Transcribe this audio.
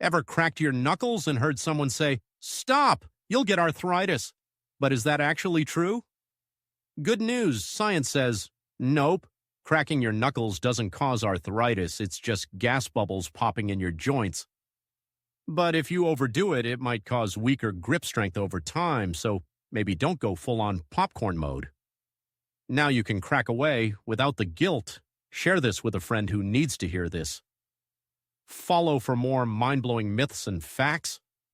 Ever cracked your knuckles and heard someone say, "Stop, you'll get arthritis"? But is that actually true? Good news, science says, nope. Cracking your knuckles doesn't cause arthritis, it's just gas bubbles popping in your joints. But if you overdo it, it might cause weaker grip strength over time, so maybe don't go full-on popcorn mode. Now you can crack away without the guilt. Share this with a friend who needs to hear this. Follow for more mind-blowing myths and facts.